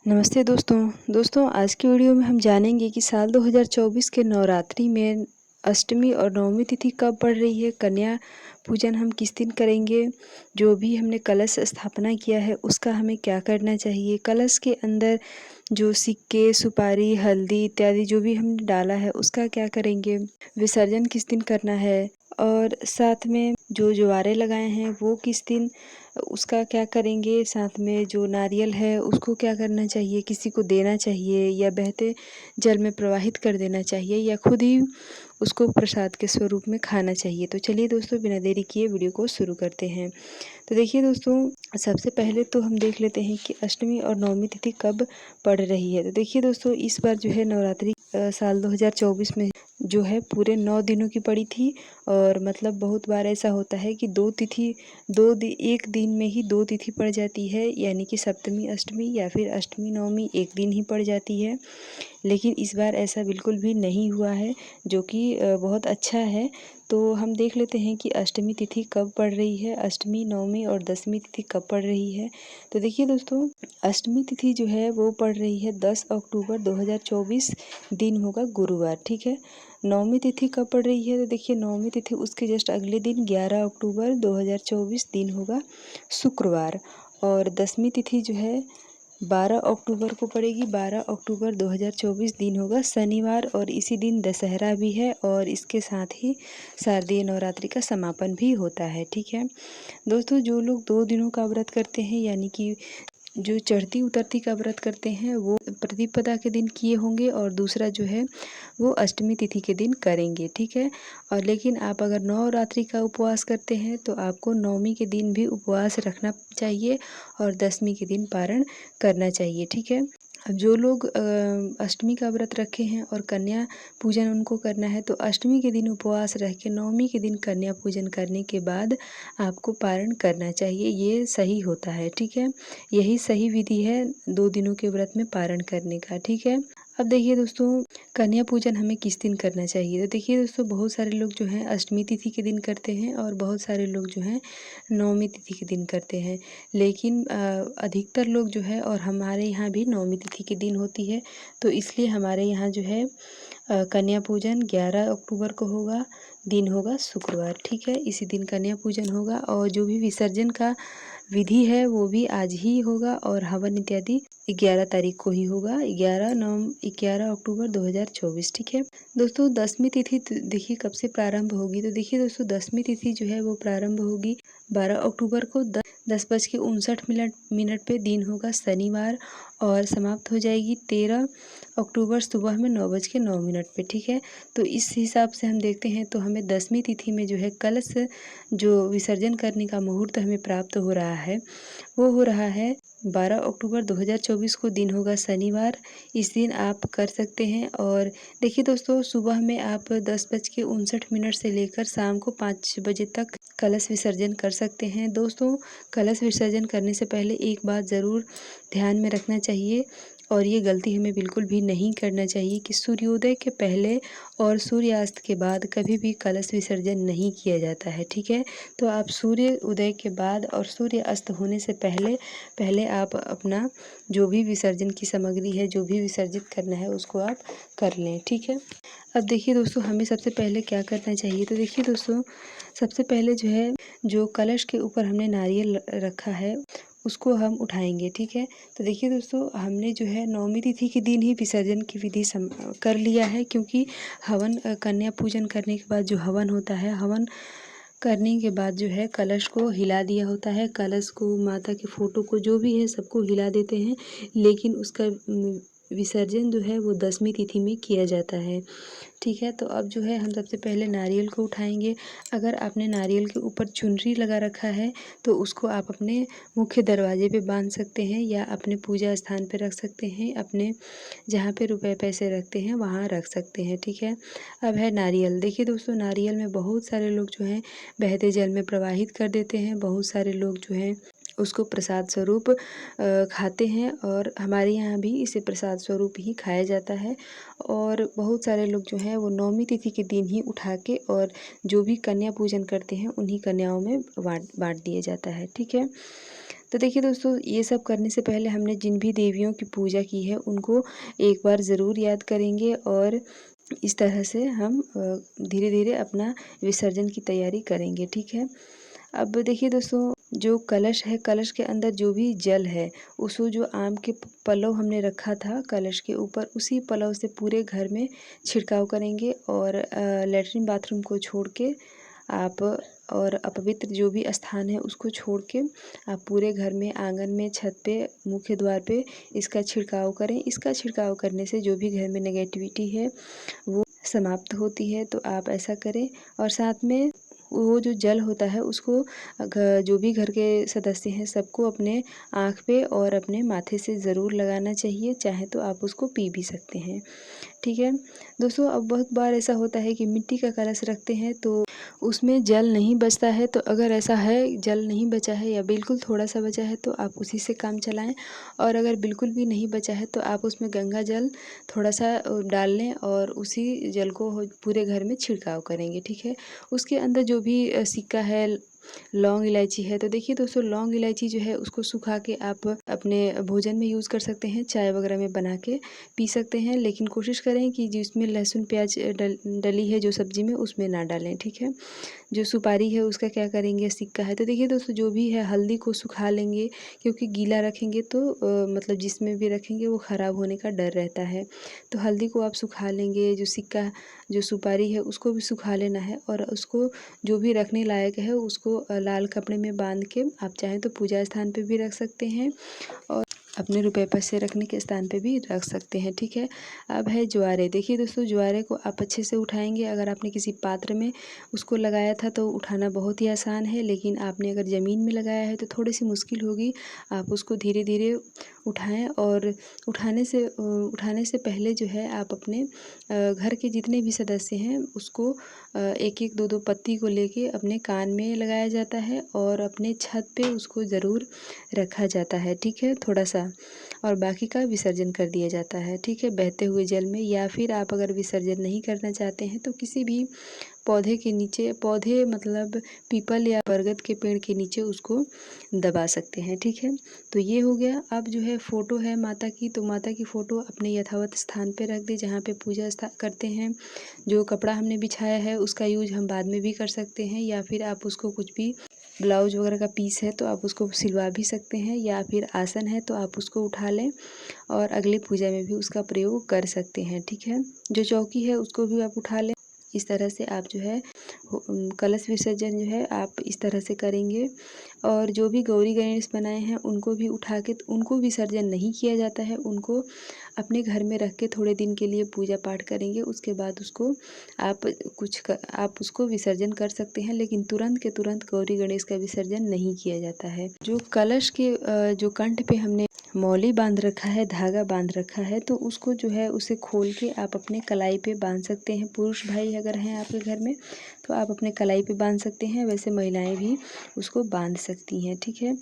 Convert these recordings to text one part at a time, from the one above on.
नमस्ते दोस्तों आज की वीडियो में हम जानेंगे कि साल 2024 के नवरात्रि में अष्टमी और नवमी तिथि कब पड़ रही है। कन्या पूजन हम किस दिन करेंगे। जो भी हमने कलश स्थापना किया है उसका हमें क्या करना चाहिए। कलश के अंदर जो सिक्के, सुपारी, हल्दी इत्यादि जो भी हमने डाला है उसका क्या करेंगे। विसर्जन किस दिन करना है और साथ में जो ज्वारे लगाए हैं वो किस दिन, उसका क्या करेंगे। साथ में जो नारियल है उसको क्या करना चाहिए, किसी को देना चाहिए या बहते जल में प्रवाहित कर देना चाहिए या खुद ही उसको प्रसाद के स्वरूप में खाना चाहिए। तो चलिए दोस्तों, बिना देरी किए वीडियो को शुरू करते हैं। तो देखिए दोस्तों, सबसे पहले तो हम देख लेते हैं कि अष्टमी और नवमी तिथि कब पड़ रही है। तो देखिए दोस्तों, इस बार जो है नवरात्रि साल 2024 में जो है पूरे 9 दिनों की पड़ी थी। और मतलब बहुत बार ऐसा होता है कि एक दिन में ही 2 तिथि पड़ जाती है, यानी कि सप्तमी अष्टमी या फिर अष्टमी नवमी एक दिन ही पड़ जाती है। लेकिन इस बार ऐसा बिल्कुल भी नहीं हुआ है, जो कि बहुत अच्छा है। तो हम देख लेते हैं कि अष्टमी तिथि कब पड़ रही है, अष्टमी, नवमी और दशमी तिथि कब पड़ रही है। तो देखिए दोस्तों, अष्टमी तिथि जो है वो पड़ रही है 10 अक्टूबर 2024, दिन होगा गुरुवार, ठीक है। नवमी तिथि कब पड़ रही है, तो देखिए नवमी तिथि उसके जस्ट अगले दिन 11 अक्टूबर 2024, दिन होगा शुक्रवार। और दशमी तिथि जो है 12 अक्टूबर को पड़ेगी, 12 अक्टूबर 2024, दिन होगा शनिवार। और इसी दिन दशहरा भी है और इसके साथ ही शारदीय नवरात्रि का समापन भी होता है, ठीक है। दोस्तों, जो लोग 2 दिनों का व्रत करते हैं, यानी कि जो चढ़ती उतरती का व्रत करते हैं वो प्रतिपदा के दिन किए होंगे और दूसरा जो है वो अष्टमी तिथि के दिन करेंगे, ठीक है। और लेकिन आप अगर नवरात्रि का उपवास करते हैं तो आपको नवमी के दिन भी उपवास रखना चाहिए और दशमी के दिन पारण करना चाहिए, ठीक है। अब जो लोग अष्टमी का व्रत रखे हैं और कन्या पूजन उनको करना है, तो अष्टमी के दिन उपवास रह के नवमी के दिन कन्या पूजन करने के बाद आपको पारण करना चाहिए। ये सही होता है, ठीक है। यही सही विधि है 2 दिनों के व्रत में पारण करने का, ठीक है। अब देखिए दोस्तों, कन्या पूजन हमें किस दिन करना चाहिए। तो देखिए दोस्तों, बहुत सारे लोग जो हैं अष्टमी तिथि के दिन करते हैं और बहुत सारे लोग जो हैं नवमी तिथि के दिन करते हैं। लेकिन अधिकतर लोग जो है, और हमारे यहाँ भी नवमी तिथि के दिन होती है, तो इसलिए हमारे यहाँ जो है कन्या पूजन 11 अक्टूबर को होगा, दिन होगा शुक्रवार, ठीक है। इसी दिन कन्या पूजन होगा और जो भी विसर्जन का विधि है वो भी आज ही होगा और हवन इत्यादि 11 तारीख को ही होगा, 11 अक्टूबर 2024, ठीक है। दोस्तों, दशमी तिथि देखिए कब से प्रारंभ होगी। तो देखिए दोस्तों, दशमी तिथि जो है वो प्रारंभ होगी 12 अक्टूबर को 10:59 पे, दिन होगा शनिवार। और समाप्त हो जाएगी 13 अक्टूबर सुबह में 9:09 पे, ठीक है। तो इस हिसाब से हम देखते हैं तो हमें दशमी तिथि में जो है कलश जो विसर्जन करने का मुहूर्त हमें प्राप्त हो रहा है वो हो रहा है 12 अक्टूबर 2024 को, दिन होगा शनिवार। इस दिन आप कर सकते हैं। और देखिए दोस्तों, सुबह में आप 10:59 से लेकर शाम को 5 बजे तक कलश विसर्जन कर सकते हैं। दोस्तों, कलश विसर्जन करने से पहले एक बात ज़रूर ध्यान में रखना चाहिए, और ये गलती हमें बिल्कुल भी नहीं करना चाहिए कि सूर्योदय के पहले और सूर्यास्त के बाद कभी भी कलश विसर्जन नहीं किया जाता है, ठीक है। तो आप सूर्य उदय के बाद और सूर्य अस्त होने से पहले आप अपना जो भी विसर्जन की सामग्री है, जो भी विसर्जित करना है उसको आप कर लें, ठीक है। अब देखिए दोस्तों, हमें सबसे पहले क्या करना चाहिए। तो देखिए दोस्तों, सबसे पहले जो है, जो कलश के ऊपर हमने नारियल रखा है उसको हम उठाएंगे, ठीक है। तो देखिए दोस्तों, हमने जो है नवमी तिथि के दिन ही विसर्जन की विधि कर लिया है, क्योंकि हवन कन्या पूजन करने के बाद जो हवन होता है, हवन करने के बाद जो है कलश को हिला दिया होता है, कलश को, माता के फोटो को, जो भी है सबको हिला देते हैं। लेकिन उसका विसर्जन जो है वो दशमी तिथि में किया जाता है, ठीक है। तो अब जो है हम सबसे पहले नारियल को उठाएंगे। अगर आपने नारियल के ऊपर चुनरी लगा रखा है तो उसको आप अपने मुख्य दरवाजे पे बांध सकते हैं या अपने पूजा स्थान पे रख सकते हैं, अपने जहाँ पे रुपए पैसे रखते हैं वहाँ रख सकते हैं, ठीक है। अब है नारियल। देखिए दोस्तों, नारियल में बहुत सारे लोग जो हैं बहते जल में प्रवाहित कर देते हैं, बहुत सारे लोग जो हैं उसको प्रसाद स्वरूप खाते हैं, और हमारे यहाँ भी इसे प्रसाद स्वरूप ही खाया जाता है। और बहुत सारे लोग जो हैं वो नवमी तिथि के दिन ही उठा के और जो भी कन्या पूजन करते हैं उन्हीं कन्याओं में बांट दिया जाता है, ठीक है। तो देखिए दोस्तों, ये सब करने से पहले हमने जिन भी देवियों की पूजा की है उनको एक बार ज़रूर याद करेंगे और इस तरह से हम धीरे-धीरे अपना विसर्जन की तैयारी करेंगे, ठीक है। अब देखिए दोस्तों, जो कलश है, कलश के अंदर जो भी जल है, उसको जो आम के पल्लव हमने रखा था कलश के ऊपर, उसी पल्लव से पूरे घर में छिड़काव करेंगे और लैट्रिन बाथरूम को छोड़ के आप और अपवित्र जो भी स्थान है उसको छोड़ के आप पूरे घर में, आंगन में, छत पे, मुख्य द्वार पे इसका छिड़काव करें। इसका छिड़काव करने से जो भी घर में नेगेटिविटी है वो समाप्त होती है, तो आप ऐसा करें। और साथ में वो जो जल होता है उसको जो भी घर के सदस्य हैं सबको अपने आँख पे और अपने माथे से ज़रूर लगाना चाहिए, चाहे तो आप उसको पी भी सकते हैं, ठीक है। दोस्तों, अब बहुत बार ऐसा होता है कि मिट्टी का कलश रखते हैं तो उसमें जल नहीं बचता है, तो अगर ऐसा है जल नहीं बचा है या बिल्कुल थोड़ा-सा बचा है तो आप उसी से काम चलाएँ, और अगर बिल्कुल भी नहीं बचा है तो आप उसमें गंगा जल थोड़ा-सा डाल लें और उसी जल को पूरे घर में छिड़काव करेंगे, ठीक है। उसके अंदर जो भी सिक्का है, लौंग इलायची है, तो देखिए दोस्तों, लौंग इलायची जो है उसको सुखा के आप अपने भोजन में यूज़ कर सकते हैं, चाय वगैरह में बना के पी सकते हैं, लेकिन कोशिश करें कि जिसमें लहसुन प्याज डली है जो सब्जी में, उसमें ना डालें, ठीक है। जो सुपारी है उसका क्या करेंगे, सिक्का है, तो देखिए दोस्तों, जो भी है हल्दी को सुखा लेंगे, क्योंकि गीला रखेंगे तो मतलब जिसमें भी रखेंगे वो ख़राब होने का डर रहता है। तो हल्दी को आप सुखा लेंगे, जो सिक्का, जो सुपारी है उसको भी सुखा लेना है और उसको जो भी रखने लायक है उसको लाल कपड़े में बांध के आप चाहें तो पूजा स्थान पे भी रख सकते हैं और अपने रुपए पैसे रखने के स्थान पे भी रख सकते हैं, ठीक है। अब है ज्वारे। देखिए दोस्तों, ज्वारे को आप अच्छे से उठाएंगे। अगर आपने किसी पात्र में उसको लगाया था तो उठाना बहुत ही आसान है, लेकिन आपने अगर ज़मीन में लगाया है तो थोड़ी सी मुश्किल होगी। आप उसको धीरे धीरे उठाएं और उठाने से पहले जो है आप अपने घर के जितने भी सदस्य हैं उसको एक एक दो दो पत्ती को लेके अपने कान में लगाया जाता है और अपने छत पे उसको ज़रूर रखा जाता है, ठीक है, थोड़ा सा, और बाकी का विसर्जन कर दिया जाता है, ठीक है, बहते हुए जल में। या फिर आप अगर विसर्जन नहीं करना चाहते हैं तो किसी भी पौधे के नीचे, पौधे मतलब पीपल या बरगद के पेड़ के नीचे उसको दबा सकते हैं, ठीक है। तो ये हो गया। अब जो है फ़ोटो है माता की, तो माता की फ़ोटो अपने यथावत स्थान पे रख दें जहाँ पे पूजा करते हैं। जो कपड़ा हमने बिछाया है उसका यूज हम बाद में भी कर सकते हैं, या फिर आप उसको कुछ भी, ब्लाउज वगैरह का पीस है तो आप उसको सिलवा भी सकते हैं, या फिर आसन है तो आप उसको उठा लें और अगली पूजा में भी उसका प्रयोग कर सकते हैं, ठीक है। जो चौकी है उसको भी आप उठा लें। इस तरह से आप जो है कलश विसर्जन जो है आप इस तरह से करेंगे। और जो भी गौरी गणेश बनाए हैं उनको भी उठा के, उनको विसर्जन नहीं किया जाता है, उनको अपने घर में रख के थोड़े दिन के लिए पूजा पाठ करेंगे। उसके बाद उसको आप उसको विसर्जन कर सकते हैं, लेकिन तुरंत के तुरंत गौरी गणेश का विसर्जन नहीं किया जाता है। जो कलश के जो कंठ पे हमने मौली बांध रखा है, धागा बांध रखा है, तो उसको जो है उसे खोल के आप अपने कलाई पे बांध सकते हैं। पुरुष भाई अगर हैं आपके घर में तो आप अपने कलाई पे बांध सकते हैं, वैसे महिलाएं भी उसको बांध सकती हैं, ठीक है।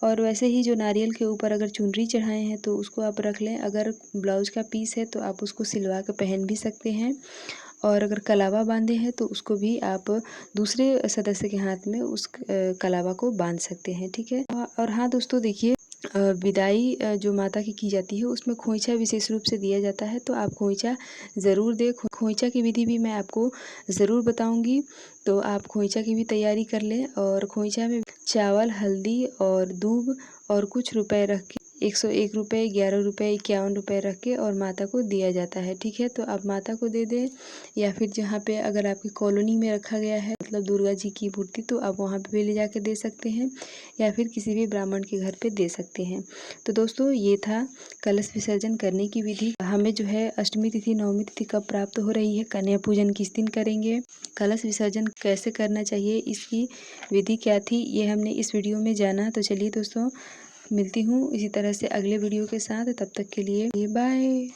और वैसे ही जो नारियल के ऊपर अगर चुनरी चढ़ाए हैं तो उसको आप रख लें। अगर ब्लाउज का पीस है तो आप उसको सिलवा के पहन भी सकते हैं, और अगर कलावा बांधे हैं तो उसको भी आप दूसरे सदस्य के हाथ में उस कलावा को बांध सकते हैं, ठीक है। और हाँ दोस्तों, देखिए, विदाई जो माता की जाती है उसमें खोइछा विशेष रूप से दिया जाता है, तो आप खोइछा ज़रूर दें। खोइछा की विधि भी मैं आपको ज़रूर बताऊंगी, तो आप खोइछा की भी तैयारी कर लें। और खोइछा में चावल, हल्दी और दूब और कुछ रुपए रख के 101 रुपये, 11 रुपये, 51 रुपये रख के और माता को दिया जाता है, ठीक है। तो आप माता को दे दें, या फिर जहाँ पे अगर आपकी कॉलोनी में रखा गया है मतलब दुर्गा जी की मूर्ति, तो आप वहाँ पे भी ले जाके दे सकते हैं, या फिर किसी भी ब्राह्मण के घर पे दे सकते हैं। तो दोस्तों, ये था कलश विसर्जन करने की विधि। हमें जो है अष्टमी तिथि, नवमी तिथि कब प्राप्त हो रही है, कन्या पूजन किस दिन करेंगे, कलश विसर्जन कैसे करना चाहिए, इसकी विधि क्या थी, ये हमने इस वीडियो में जाना। तो चलिए दोस्तों, मिलती हूँ इसी तरह से अगले वीडियो के साथ। तब तक के लिए बाय।